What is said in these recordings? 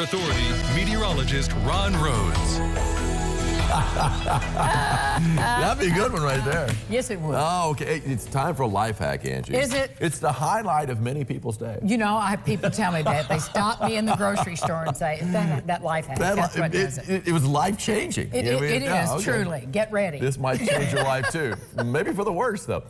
Authority meteorologist Ron Rhodes. That'd be a good one right there. Yes, it would. Oh, okay. It's time for a life hack, Angie. Is it? It's the highlight of many people's day. You know, I have people tell me that. They stop me in the grocery store and say, that life hack, that's what does it. It was life-changing. It is, truly. Get ready. This might change your life, too. Maybe for the worse, though.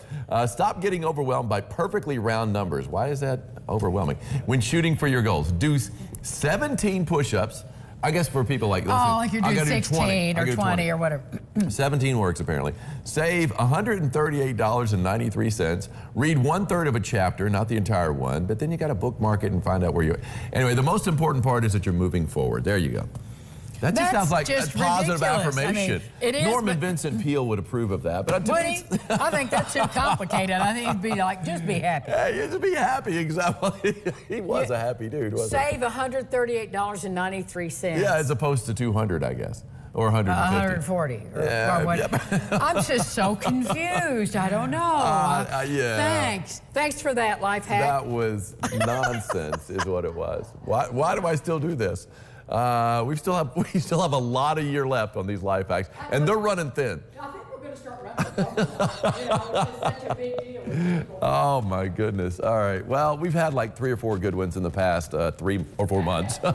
Stop getting overwhelmed by perfectly round numbers. Why is that overwhelming? When shooting for your goals, do 17 push-ups. I guess for people like, listen, like you're doing 16 or 20 or whatever. 17 works, apparently. Save $138.93. Read 1/3 of a chapter, not the entire one, but then you got to bookmark it and find out where you're. Anyway, the most important part is that you're moving forward. There you go. That just sounds like a positive affirmation. It is, Norman Vincent Peale would approve of that. But I think that's too complicated. I think he'd be like, just be happy. Hey, just be happy, exactly. He was a happy dude, wasn't he? Save $138.93. Yeah, as opposed to 200, I guess. Or 150. 140. I'm just so confused. I don't know. Yeah. Thanks for that life hack. That was nonsense, is what it was. Why do I still do this? We still have a lot of year left on these life hacks, and they're running thin. I think we're going to start wrapping up. It's such a big deal. Oh my goodness! All right. Well, we've had like 3 or 4 good ones in the past 3 or 4 months. Yeah.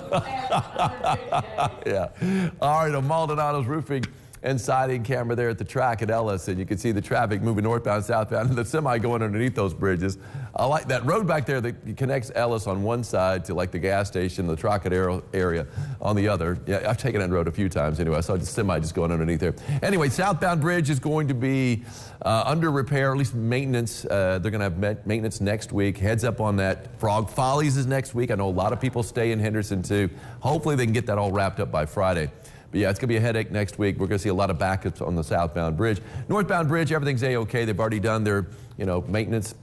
All right. Maldonado's Roofing and Siding camera there at the track at Ellis, and you can see the traffic moving northbound, southbound, and the semi going underneath those bridges. I like that road back there that connects Ellis on one side to like the gas station, the Trocadero area on the other. Yeah, I've taken that road a few times anyway. I saw the semi just going underneath there. Anyway, southbound bridge is going to be under repair, at least maintenance. They're going to have maintenance next week. Heads up on that. Frog Follies is next week. I know a lot of people stay in Henderson too. Hopefully they can get that all wrapped up by Friday. But yeah, it's going to be a headache next week. We're going to see a lot of backups on the southbound bridge. Northbound bridge, everything's A-OK. They've already done their, maintenance,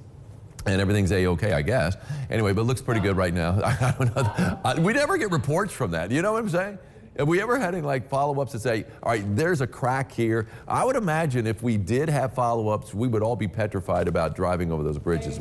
and everything's A-OK, I guess. Anyway, but it looks pretty good right now. I don't know. We never get reports from that. You know what I'm saying? Have we ever had any like follow-ups that say, all right, there's a crack here? I would imagine if we did have follow-ups, we would all be petrified about driving over those bridges.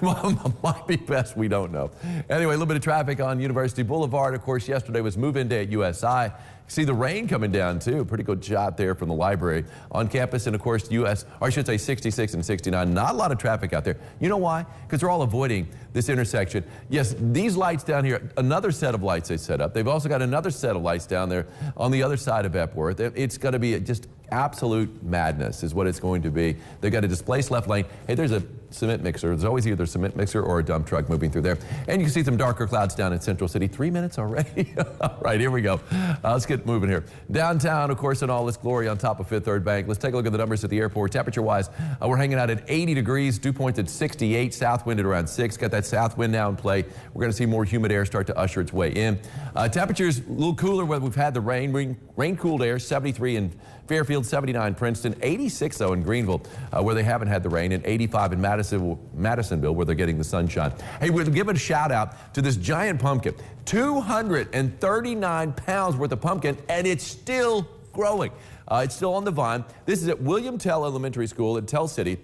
Well, might be best we don't know. Anyway, a little bit of traffic on University Boulevard. Of course, yesterday was move-in day at USI. See the rain coming down too. Pretty good shot there from the library on campus, and of course 66 and 69. Not a lot of traffic out there. You know why? Because they're all avoiding this intersection. Yes, these lights down here, another set of lights they set up. They've also got another set of lights down there on the other side of Epworth. It's going to be just absolute madness is what it's going to be. They've got a displaced left lane. Hey, there's a cement mixer. There's always either a cement mixer or a dump truck moving through there. And you can see some darker clouds down in Central City. 3 minutes already? All right, here we go. Let's get moving here. Downtown, of course, in all its glory on top of Fifth Third Bank. Let's take a look at the numbers at the airport. Temperature-wise, we're hanging out at 80 degrees. Dew points at 68. South wind at around 6. Got that south wind now in play. We're going to see more humid air start to usher its way in. Temperatures a little cooler where we've had the rain-cooled air, 73 in Fairfield, 79 Princeton, 86 though in Greenville, where they haven't had the rain, and 85 in Madisonville, where they're getting the sunshine. Hey, we'll give a shout out to this giant pumpkin, 239 pounds worth of pumpkin, and it's still growing. It's still on the vine. This is at William Tell Elementary School in Tell City.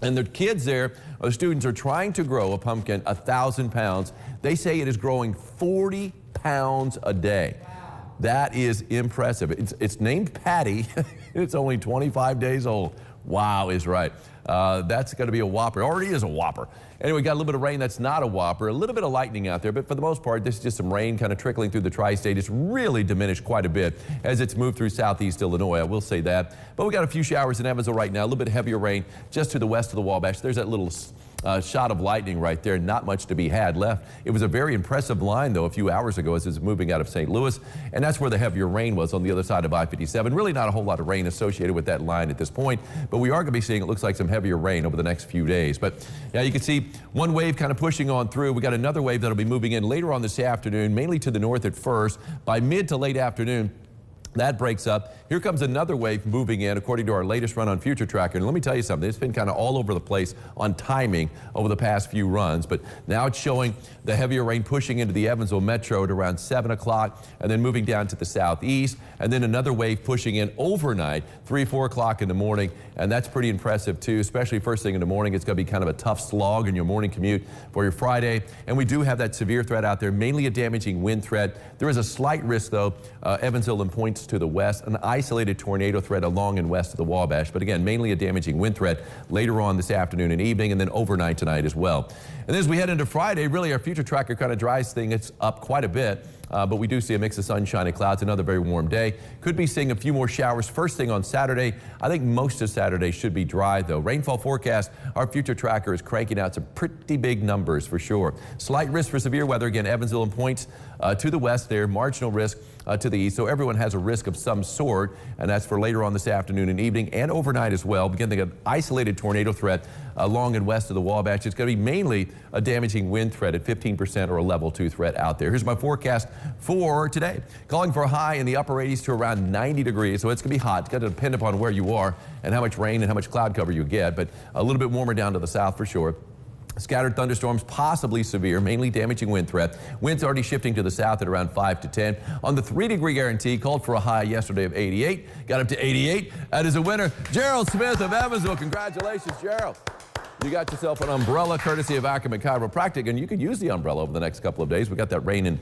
And the kids there, the students, are trying to grow a pumpkin 1,000 pounds. They say it is growing 40 pounds a day. That is impressive. It's named Patty. It's only 25 days old. Wow is right. That's going to be a whopper. It already is a whopper. Anyway, got a little bit of rain. That's not a whopper. A little bit of lightning out there, but for the most part, this is just some rain kind of trickling through the tri-state. It's really diminished quite a bit as it's moved through southeast Illinois. I will say that. But we got a few showers in Evansville right now. A little bit heavier rain just to the west of the Wabash. There's that little shot of lightning right there. Not much to be had left. It was a very impressive line, though, a few hours ago as it was moving out of St. Louis, and that's where the heavier rain was on the other side of I-57. Really not a whole lot of rain associated with that line at this point, but we are going to be seeing, it looks like, some heavier rain over the next few days. But yeah, you can see one wave kind of pushing on through. We got another wave that'll be moving in later on this afternoon, mainly to the north at first. By mid to late afternoon, That breaks up. Here comes another wave moving in, according to our latest run on Future Tracker. And let me tell you something, it's been kind of all over the place on timing over the past few runs. But now it's showing the heavier rain pushing into the Evansville metro at around 7 o'clock and then moving down to the southeast. And then another wave pushing in overnight, 3, 4 o'clock in the morning. And that's pretty impressive, too, especially first thing in the morning. It's going to be kind of a tough slog in your morning commute for your Friday. And we do have that severe threat out there, mainly a damaging wind threat. There is a slight risk, though, Evansville and points to the west, an isolated tornado threat along and west of the Wabash, but again, mainly a damaging wind threat later on this afternoon and evening, and then overnight tonight as well. And as we head into Friday, really our Future Tracker kind of dries things up quite a bit. But we do see a mix of sunshine and clouds, another very warm day. Could be seeing a few more showers first thing on Saturday. I think most of Saturday should be dry, though. Rainfall forecast, our Future Tracker is cranking out some pretty big numbers for sure. Slight risk for severe weather. Again, Evansville and points to the west there, marginal risk to the east. So everyone has a risk of some sort, and that's for later on this afternoon and evening and overnight as well. Beginning an isolated tornado threat along and west of the Wabash. It's going to be mainly a damaging wind threat at 15% or a level 2 threat out there. Here's my forecast for today. Calling for a high in the upper 80s to around 90 degrees. So it's going to be hot. It's going to depend upon where you are and how much rain and how much cloud cover you get, but a little bit warmer down to the south for sure. Scattered thunderstorms, possibly severe, mainly damaging wind threat. Winds already shifting to the south at around 5 to 10. On the 3-degree guarantee, called for a high yesterday of 88. Got up to 88. That is a winner. Gerald Smith of Evansville. Congratulations, Gerald. You got yourself an umbrella courtesy of Ackerman Chiropractic, and you could use the umbrella over the next couple of days. We got that rain in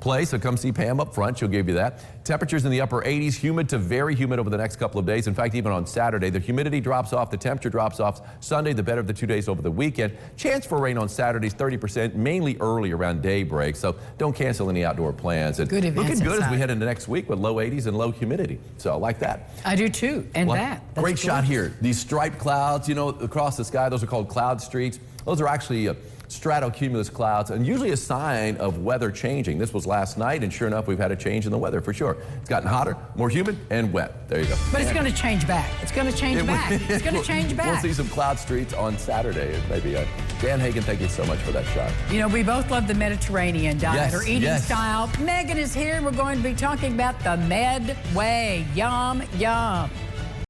place, so come see Pam up front. She'll give you that. Temperatures in the upper 80s, humid to very humid over the next couple of days. In fact, even on Saturday, the humidity drops off, the temperature drops off. Sunday, the better of the 2 days over the weekend. Chance for rain on Saturdays, 30%, mainly early around daybreak, so don't cancel any outdoor plans. And good events looking good inside as we head into next week with low 80s and low humidity. So I like that. I do too, and that's great shot here. These striped clouds, you know, across the sky, those are called cloud streaks. Those are actually stratocumulus clouds, and usually a sign of weather changing. This was last night, and sure enough, we've had a change in the weather for sure. It's gotten hotter, more humid, and wet. There you go. But it's going to change back. It's going to change back. It's going to change back. We'll see some cloud streaks on Saturday, maybe. Dan Hagan, thank you so much for that shot. You know, we both love the Mediterranean diet or eating style. Megan is here. We're going to be talking about the Med Way. Yum, yum.